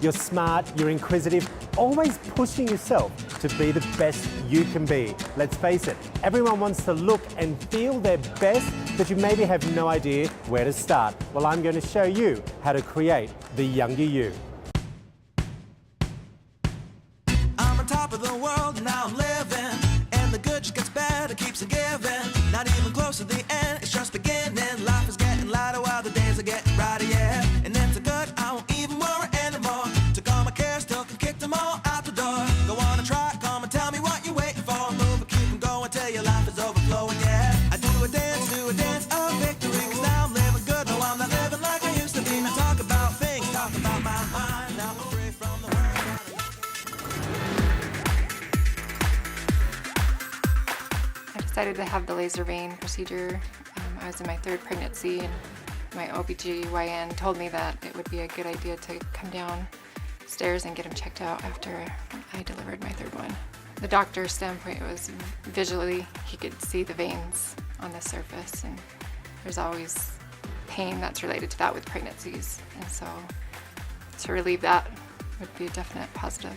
You're smart, you're inquisitive, always pushing yourself to be the best you can be. Let's face it, everyone wants to look and feel their best, but you maybe have no idea where to start. Well, I'm going to show you how to create the younger you. I'm on top of the world, now I'm living, and the good just gets better, keeps on giving. Not even close to the end, it's just beginning. Life is getting lighter while the days are getting brighter, yeah. And it's a good, I won't even worry anymore. Took all my cares, still can kick them all out the door. Go on and try, come and tell me what you're waiting for. Move and keep them going till your life is overflowing, yeah. I do a dance of victory, cause now I'm living good. No, I'm not living like I used to be. Now talk about things, talk about my mind. Now I'm free from the world. I decided to have the laser vein procedure. I was in my 3rd pregnancy, and my OBGYN told me that it would be a good idea to come downstairs and get him checked out after I delivered my 3rd one. The doctor's standpoint was visually, he could see the veins on the surface, and there's always pain that's related to that with pregnancies, and so to relieve that would be a definite positive.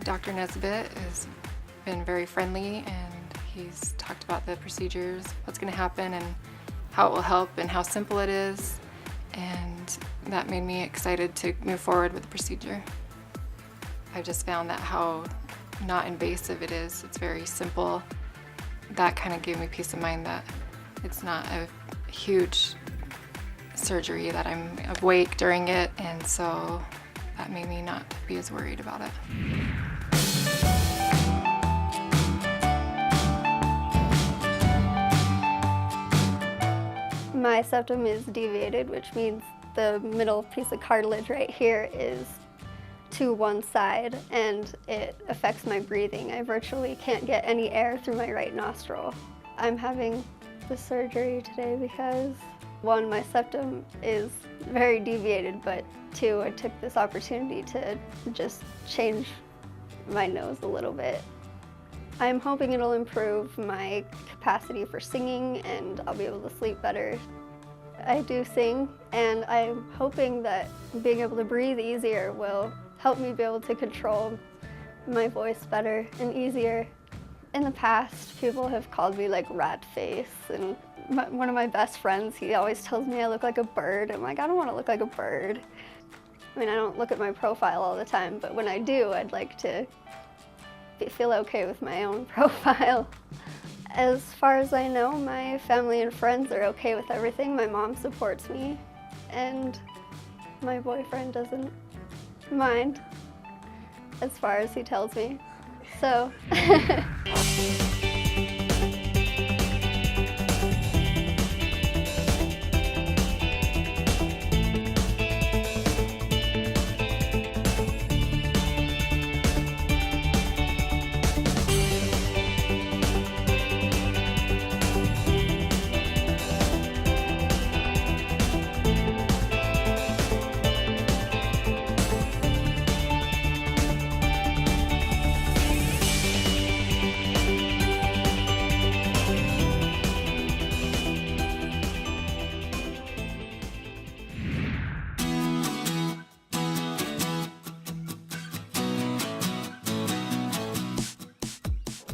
Dr. Nesbitt has been very friendly, and he's talked about the procedures, what's going to happen, and how it will help, and how simple it is, and that made me excited to move forward with the procedure. I just found that how not invasive it is. It's very simple. That kind of gave me peace of mind that it's not a huge surgery, that I'm awake during it, and so that made me not be as worried about it. My septum is deviated, which means the middle piece of cartilage right here is to one side, and it affects my breathing. I virtually can't get any air through my right nostril. I'm having the surgery today because, 1, my septum is very deviated, but 2, I took this opportunity to just change my nose a little bit. I'm hoping it'll improve my capacity for singing, and I'll be able to sleep better. I do sing, and I'm hoping that being able to breathe easier will help me be able to control my voice better and easier. In the past, people have called me like rat face, and one of my best friends, he always tells me I look like a bird. I'm like, I don't want to look like a bird. I mean, I don't look at my profile all the time, but when I do, I'd like to feel okay with my own profile. As far as I know, my family and friends are okay with everything. My mom supports me, and my boyfriend doesn't mind, as far as he tells me. So.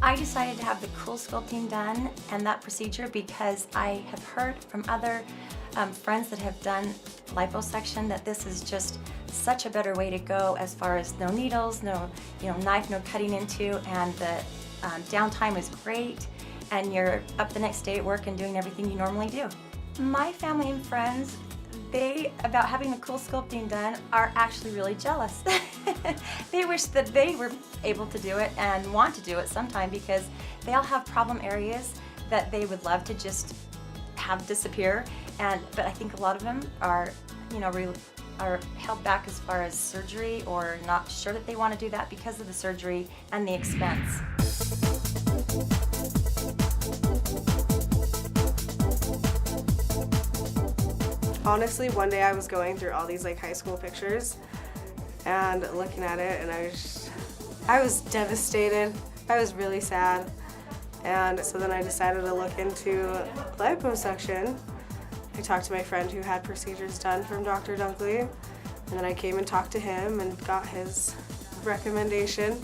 I decided to have the cool sculpting done and that procedure because I have heard from other friends that have done liposuction that this is just such a better way to go as far as no needles, no knife, no cutting into, and the downtime is great, and you're up the next day at work and doing everything you normally do. My family and friends, about having the cool sculpting done, are actually really jealous. They wish that they were able to do it and want to do it sometime because they all have problem areas that they would love to just have disappear. But I think a lot of them are, are held back as far as surgery, or not sure that they want to do that because of the surgery and the expense. Honestly, one day I was going through all these high school pictures and looking at it, and I was devastated. I was really sad. And so then I decided to look into liposuction. I talked to my friend who had procedures done from Dr. Dunkley, And then I came and talked to him and got his recommendation,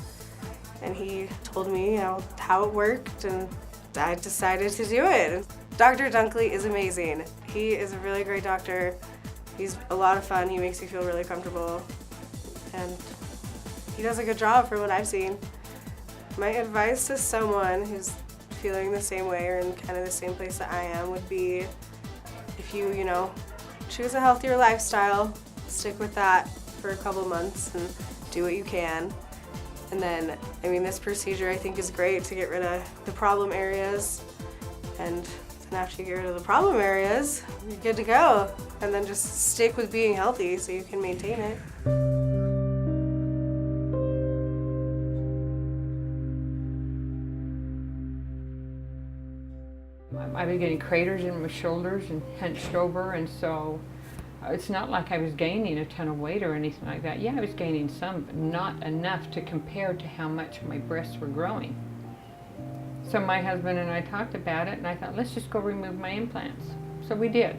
and he told me how it worked, and I decided to do it. Dr. Dunkley is amazing. He is a really great doctor. He's a lot of fun. He makes you feel really comfortable, and he does a good job for what I've seen. My advice to someone who's feeling the same way or in kind of the same place that I am would be, if you choose a healthier lifestyle, stick with that for a couple months and do what you can. And then, this procedure I think is great to get rid of the problem areas, and then after you get rid of the problem areas, you're good to go. And then just stick with being healthy so you can maintain it. I was getting craters in my shoulders and hunched over, and so it's not like I was gaining a ton of weight or anything like that. Yeah, I was gaining some, but not enough to compare to how much my breasts were growing. So my husband and I talked about it, and I thought, let's just go remove my implants. So we did.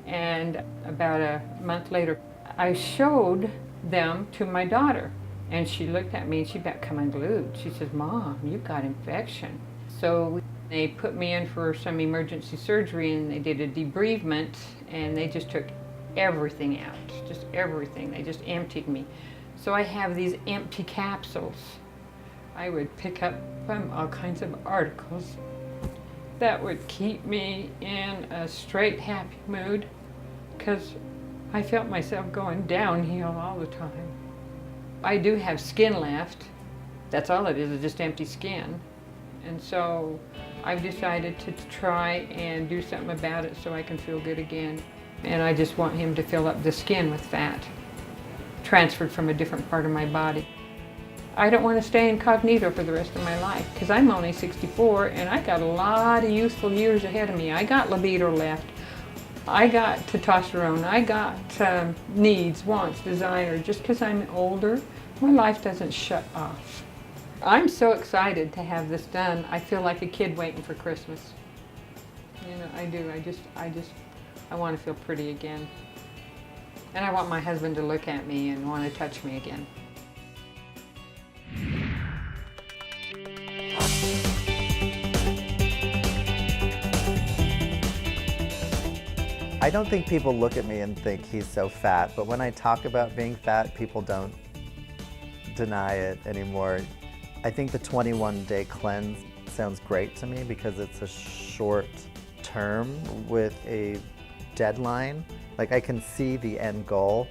And about a month later, I showed them to my daughter, and she looked at me and she about come unglued. She says, "Mom, you've got infection." So they put me in for some emergency surgery, and they did a debereavement, and they just took everything out, just everything. They just emptied me. So I have these empty capsules. I would pick up all kinds of articles that would keep me in a straight happy mood, because I felt myself going downhill all the time. I do have skin left. That's all it is just empty skin. And so I've decided to try and do something about it so I can feel good again. And I just want him to fill up the skin with fat, transferred from a different part of my body. I don't want to stay incognito for the rest of my life, because I'm only 64 and I got a lot of youthful years ahead of me. I got libido left. I got testosterone. I got needs, wants, desire. Just because I'm older, my life doesn't shut off. I'm so excited to have this done. I feel like a kid waiting for Christmas. I do. I want to feel pretty again. And I want my husband to look at me and want to touch me again. I don't think people look at me and think he's so fat, but when I talk about being fat, people don't deny it anymore. I think the 21-day cleanse sounds great to me because it's a short term with a deadline. Like, I can see the end goal.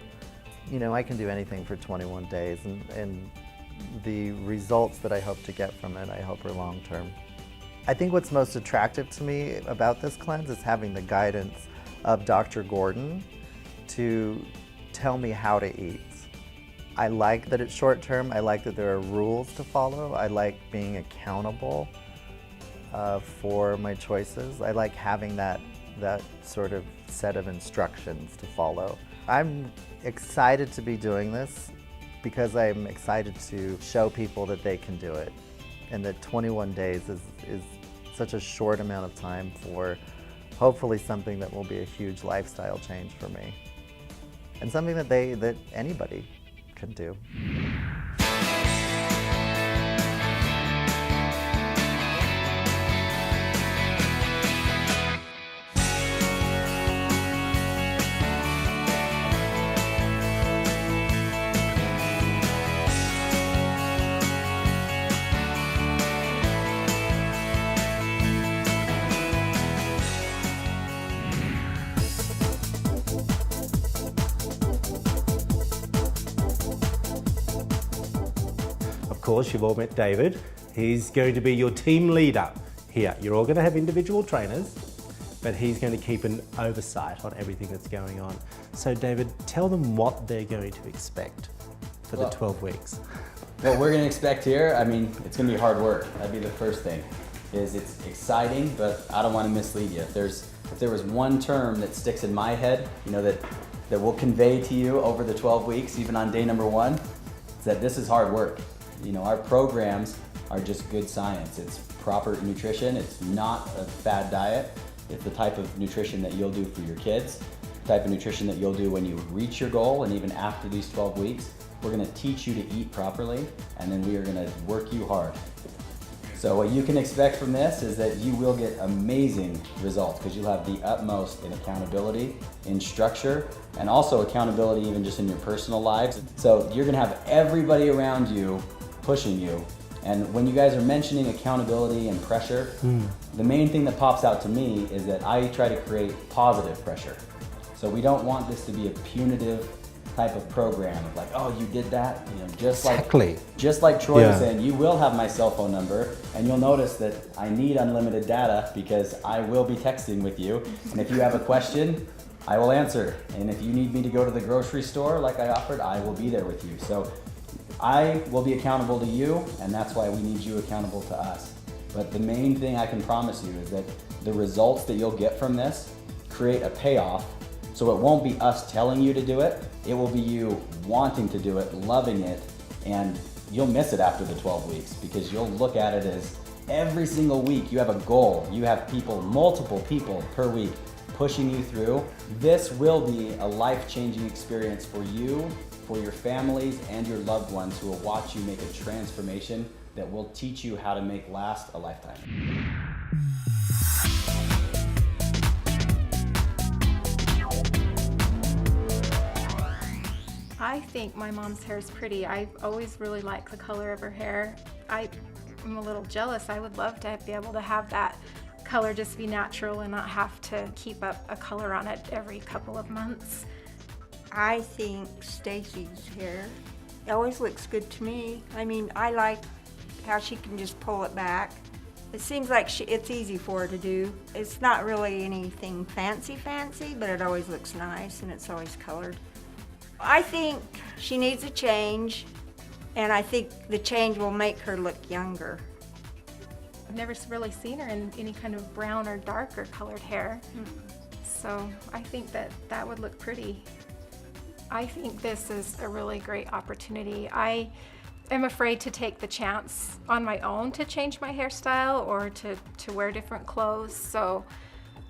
I can do anything for 21 days, and the results that I hope to get from it, I hope are long term. I think what's most attractive to me about this cleanse is having the guidance of Dr. Gordon to tell me how to eat. I like that it's short term. I like that there are rules to follow. I like being accountable for my choices. I like having that sort of set of instructions to follow. I'm excited to be doing this because I'm excited to show people that they can do it, and that 21 days is such a short amount of time for hopefully something that will be a huge lifestyle change for me, and something that anybody can do. Of course, you've all met David. He's going to be your team leader here. You're all going to have individual trainers, but he's going to keep an oversight on everything that's going on. So David, tell them what they're going to expect for the 12 weeks. What we're going to expect here, it's going to be hard work. That'd be the first thing. It's exciting, but I don't want to mislead you. If there was one term that sticks in my head, that we'll convey to you over the 12 weeks, even on day number 1, it's that this is hard work. Our programs are just good science. It's proper nutrition. It's not a fad diet. It's the type of nutrition that you'll do for your kids. type of nutrition that you'll do when you reach your goal and even after these 12 weeks. We're gonna teach you to eat properly, and then we are gonna work you hard. So what you can expect from this is that you will get amazing results because you'll have the utmost in accountability, in structure, and also accountability even just in your personal lives. So you're gonna have everybody around you pushing you. And when you guys are mentioning accountability and pressure, the main thing that pops out to me is that I try to create positive pressure. So we don't want this to be a punitive type of program of like, oh, you did that, you know, just like Troy was saying, you will have my cell phone number, and you'll notice that I need unlimited data because I will be texting with you, and if you have a question, I will answer, and if you need me to go to the grocery store like I offered, I will be there with you. So I will be accountable to you, and that's why we need you accountable to us. But the main thing I can promise you is that the results that you'll get from this create a payoff. So it won't be us telling you to do it, it will be you wanting to do it, loving it, and you'll miss it after the 12 weeks because you'll look at it as every single week you have a goal. You have people, multiple people per week pushing you through. This will be a life-changing experience for you, for your families, and your loved ones who will watch you make a transformation that will teach you how to make last a lifetime. I think my mom's hair is pretty. I've always really liked the color of her hair. I'm a little jealous. I would love to be able to have that color just be natural and not have to keep up a color on it every couple of months. I think Stacy's hair always looks good to me. I mean, I like how she can just pull it back. It seems like it's easy for her to do. It's not really anything fancy, but it always looks nice and it's always colored. I think she needs a change, and I think the change will make her look younger. I've never really seen her in any kind of brown or darker colored hair. So I think that would look pretty. I think this is a really great opportunity. I am afraid to take the chance on my own to change my hairstyle or to wear different clothes. So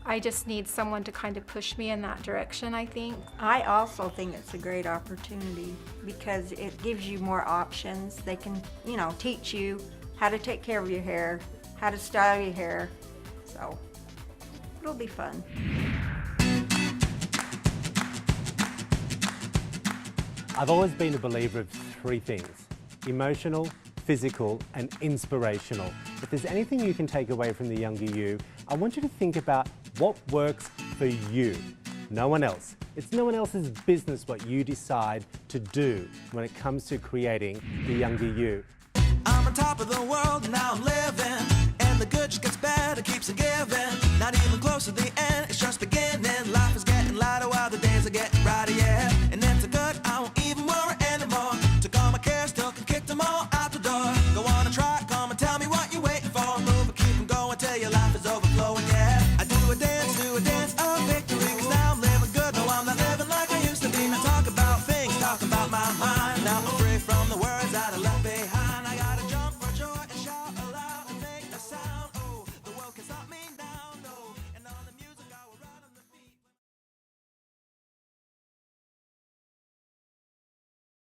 I just need someone to kind of push me in that direction, I think. I also think it's a great opportunity because it gives you more options. They can, you know, teach you how to take care of your hair, how to style your hair. So it'll be fun. I've always been a believer of three things: emotional, physical, and inspirational. If there's anything you can take away from the younger you, I want you to think about what works for you, no one else. It's no one else's business what you decide to do when it comes to creating the younger you. I'm on top of the world, now I'm living, and the good just gets better, keeps it